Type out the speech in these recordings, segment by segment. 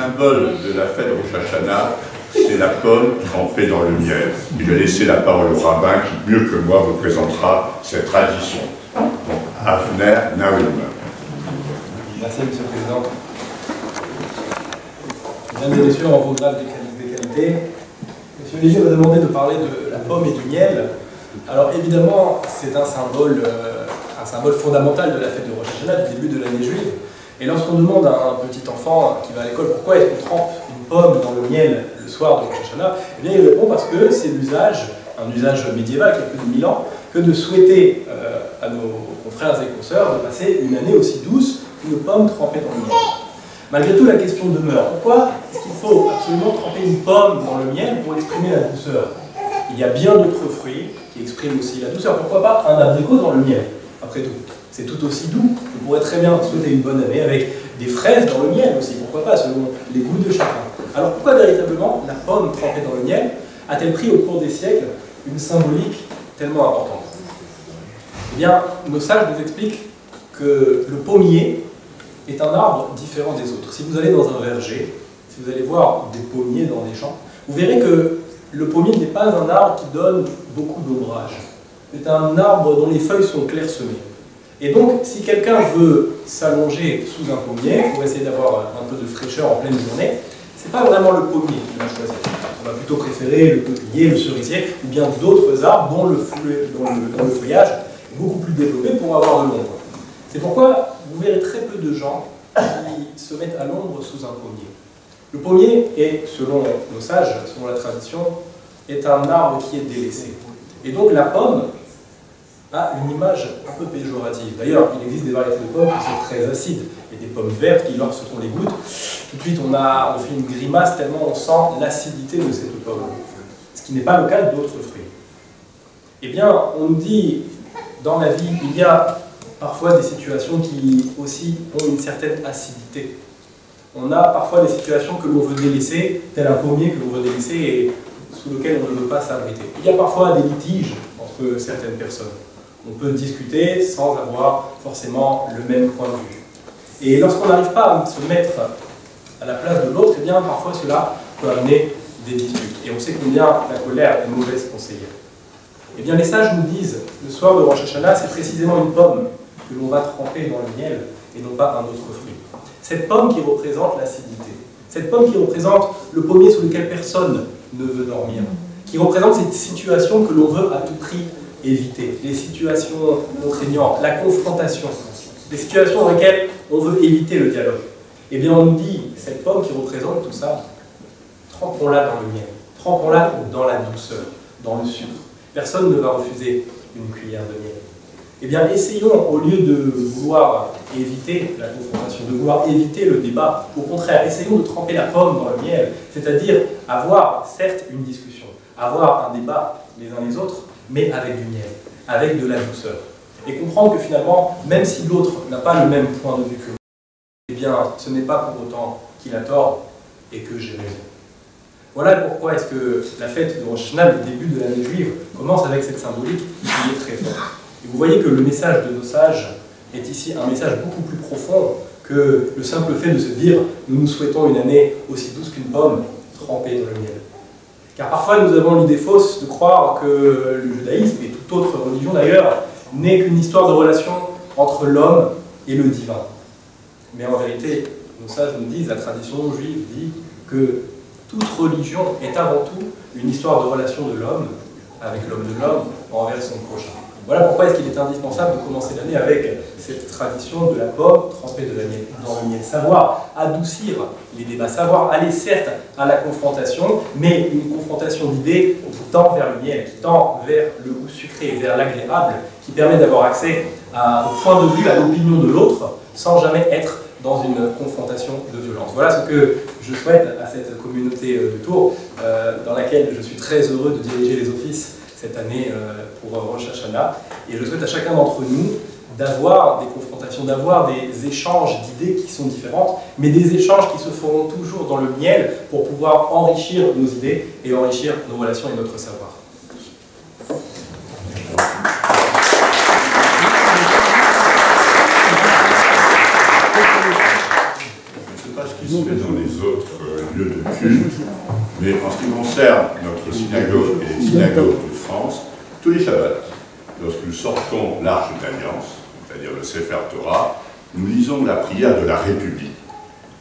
symbole de la fête de Rosh Hashanah, c'est la pomme trempée dans le miel. Je vais laisser la parole au rabbin qui, mieux que moi, vous présentera cette tradition. Avner Naoum. Merci, Monsieur le Président. Mesdames et messieurs, en vos grades des qualités, Monsieur Léger m'a demandé de parler de la pomme et du miel. Alors évidemment, c'est un symbole fondamental de la fête de Rosh Hashanah, du début de l'année juive. Et lorsqu'on demande à un petit enfant qui va à l'école pourquoi est-ce qu'on trempe une pomme dans le miel le soir de Rosh Hashanah, eh bien il répond parce que c'est un usage médiéval qui a plus de 1000 ans, que de souhaiter à nos confrères et consoeurs de passer une année aussi douce qu'une pomme trempée dans le miel. Malgré tout, la question demeure. Pourquoi est-ce qu'il faut absolument tremper une pomme dans le miel pour exprimer la douceur? Il y a bien d'autres fruits qui expriment aussi la douceur. Pourquoi pas un abricot dans le miel? Après tout, c'est tout aussi doux. On pourrait très bien souhaiter une bonne année avec des fraises dans le miel aussi. Pourquoi pas, selon les goûts de chacun. Alors pourquoi véritablement la pomme trempée dans le miel a-t-elle pris au cours des siècles une symbolique tellement importante? Eh bien, nos sages nous expliquent que le pommier est un arbre différent des autres. Si vous allez dans un verger, si vous allez voir des pommiers dans des champs, vous verrez que le pommier n'est pas un arbre qui donne beaucoup d'ombrage. C'est un arbre dont les feuilles sont clairsemées. Et donc, si quelqu'un veut s'allonger sous un pommier pour essayer d'avoir un peu de fraîcheur en pleine journée, c'est pas vraiment le pommier qu'il va choisir. On va plutôt préférer le peuplier, le cerisier, ou bien d'autres arbres dont le feuillage est beaucoup plus développé pour avoir de l'ombre. C'est pourquoi vous verrez très peu de gens qui se mettent à l'ombre sous un pommier. Le pommier est, selon nos sages, selon la tradition, est un arbre qui est délaissé. Et donc la pomme a une image un peu péjorative. D'ailleurs, il existe des variétés de pommes qui sont très acides. Il y a des pommes vertes qui, lorsqu'on les goûte, tout de suite on fait une grimace tellement on sent l'acidité de cette pomme. Ce qui n'est pas le cas d'autres fruits. Eh bien, on nous dit, dans la vie, il y a parfois des situations qui aussi ont une certaine acidité. On a parfois des situations que l'on veut délaisser, tel un pommier que l'on veut délaisser et sous lequel on ne veut pas s'abriter. Il y a parfois des litiges entre certaines personnes. On peut discuter sans avoir forcément le même point de vue. Et lorsqu'on n'arrive pas à se mettre à la place de l'autre, eh bien parfois cela peut amener des disputes. Et on sait combien la colère est mauvaise conseillère. Eh bien les sages nous disent, le soir de Rosh Hashanah, c'est précisément une pomme que l'on va tremper dans le miel et non pas un autre fruit. Cette pomme qui représente l'acidité, cette pomme qui représente le pommier sous lequel personne ne veut dormir, qui représente cette situation que l'on veut à tout prix éviter, les situations contraignantes, la confrontation, les situations dans lesquelles on veut éviter le dialogue. Eh bien on nous dit, cette pomme qui représente tout ça, trempons-la dans le miel, trempons-la dans la douceur, dans le sucre. Personne ne va refuser une cuillère de miel. Eh bien, essayons, au lieu de vouloir éviter la confrontation, de vouloir éviter le débat, au contraire, essayons de tremper la pomme dans le miel, c'est-à-dire avoir, certes, une discussion, avoir un débat les uns les autres, mais avec du miel, avec de la douceur. Et comprendre que finalement, même si l'autre n'a pas le même point de vue que moi, eh bien, ce n'est pas pour autant qu'il a tort et que j'ai raison. Voilà pourquoi est-ce que la fête de Rosh Hashanah, le début de l'année juive, commence avec cette symbolique qui est très forte. Et vous voyez que le message de nos sages est ici un message beaucoup plus profond que le simple fait de se dire « nous nous souhaitons une année aussi douce qu'une pomme trempée dans le miel ». Car parfois nous avons l'idée fausse de croire que le judaïsme, et toute autre religion d'ailleurs, n'est qu'une histoire de relation entre l'homme et le divin. Mais en vérité, nos sages nous disent, la tradition juive dit que toute religion est avant tout une histoire de relation de l'homme avec l'homme de l'homme envers son prochain. Voilà pourquoi est-ce qu'il est indispensable de commencer l'année avec cette tradition de la pomme trempée dans le miel. Savoir adoucir les débats, savoir aller certes à la confrontation, mais une confrontation d'idées qui tend vers le miel, qui tend vers le goût sucré, vers l'agréable, qui permet d'avoir accès au point de vue, à l'opinion de l'autre, sans jamais être dans une confrontation de violence. Voilà ce que je souhaite à cette communauté de Tours, dans laquelle je suis très heureux de diriger les offices cette année pour Rosh Hashanah. Et je souhaite à chacun d'entre nous d'avoir des confrontations, d'avoir des échanges d'idées qui sont différentes, mais des échanges qui se feront toujours dans le miel pour pouvoir enrichir nos idées et enrichir nos relations et notre savoir. Je ne sais pas ce qui se fait dans les autres lieu de culte, mais en ce qui concerne notre synagogue et les synagogues de France, tous les Shabbats, lorsque nous sortons l'Arche d'Alliance, c'est-à-dire le Sefer Torah, nous lisons la prière de la République.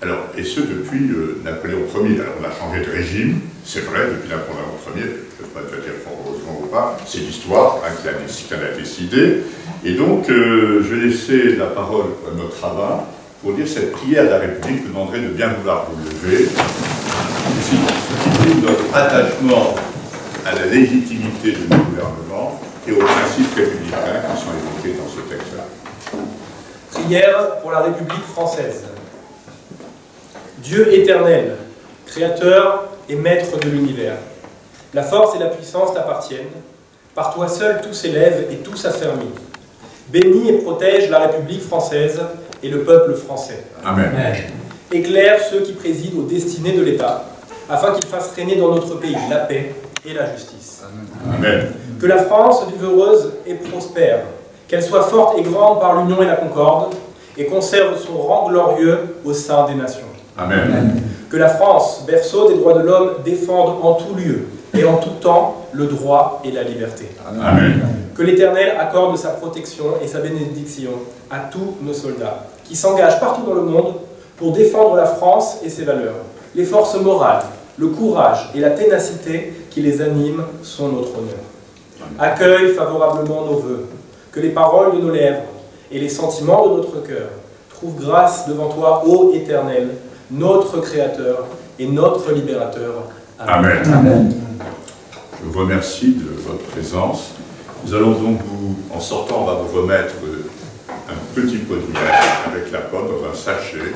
Alors, et ce depuis Napoléon Ier. Alors, on a changé de régime, c'est vrai, depuis Napoléon Ier, je ne sais pas dire fort heureusement ou pas, c'est l'histoire qui en a décidé. Et donc, je vais laisser la parole à notre rabbin pour dire cette prière de la République. Je vous demanderai de bien vouloir vous lever. Ce qui dit notre attachement à la légitimité de nos gouvernements et aux principes républicains qui sont évoqués dans ce texte-là. Prière pour la République française. Dieu éternel, créateur et maître de l'univers, la force et la puissance t'appartiennent. Par toi seul tout s'élève et tout s'affermit. Bénis et protège la République française et le peuple français. Amen. Éclaire ceux qui président aux destinées de l'État, afin qu'ils fassent régner dans notre pays la paix et la justice. Amen. Que la France vive heureuse et prospère, qu'elle soit forte et grande par l'union et la concorde, et conserve son rang glorieux au sein des nations. Amen. Que la France, berceau des droits de l'homme, défende en tout lieu et en tout temps le droit et la liberté. Amen. Que l'Éternel accorde sa protection et sa bénédiction à tous nos soldats, qui s'engagent partout dans le monde pour défendre la France et ses valeurs. Les forces morales, le courage et la ténacité qui les animent sont notre honneur. Accueille favorablement nos vœux, que les paroles de nos lèvres et les sentiments de notre cœur trouvent grâce devant toi, ô Éternel, notre Créateur et notre Libérateur. Amen. Amen. Je vous remercie de votre présence. Nous allons donc en sortant, on va vous remettre un petit pot de miel avec la pomme dans un sachet.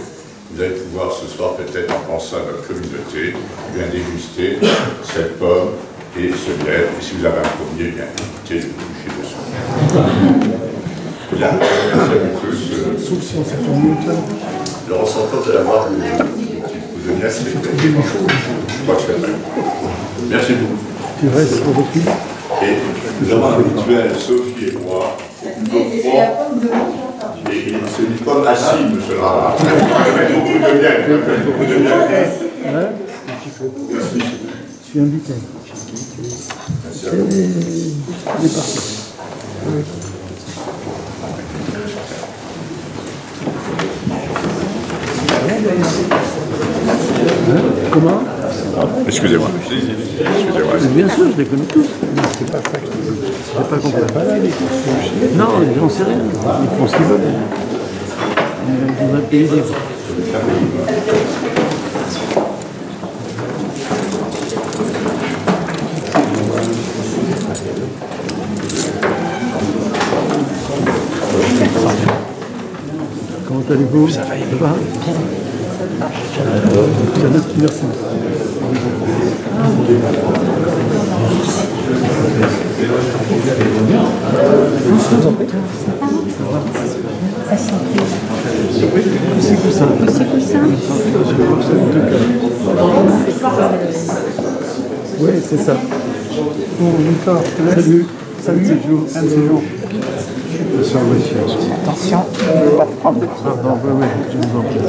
Vous allez pouvoir ce soir, peut-être en pensant à notre communauté, bien déguster cette pomme et ce miel. Et si vous avez un premier, bien évitez de vous toucher dessus. Bien, merci à vous tous. Sauf si on s'attend mieux. Le ressentant de l'avoir, le petit coup de miel, c'est fait. Je crois que c'est fait. Merci beaucoup. Tu restes pour votre vie. Et nous avons un rituel, Sophie et moi, et c'est une pomme acide, monsieur le rabbin. Beaucoup de miel, beaucoup de miel. Hein? Je suis invité. Merci à vous. Il est parti. Oui. Hein? Comment? Excusez-moi. Bien sûr, je les connais tous. C'est pas ça que je n'ai pas compris. Non, j'en sais rien. Ils font ce qu'ils veulent. Ils ont un pays libre. Comment allez-vous? Ça va? Merci. Oui, c'est ça. Bon, Victor, salut. Salut, c'est Joe. Bonsoir, monsieur. Attention, on va prendre. Pardon, oui, je vous en prie.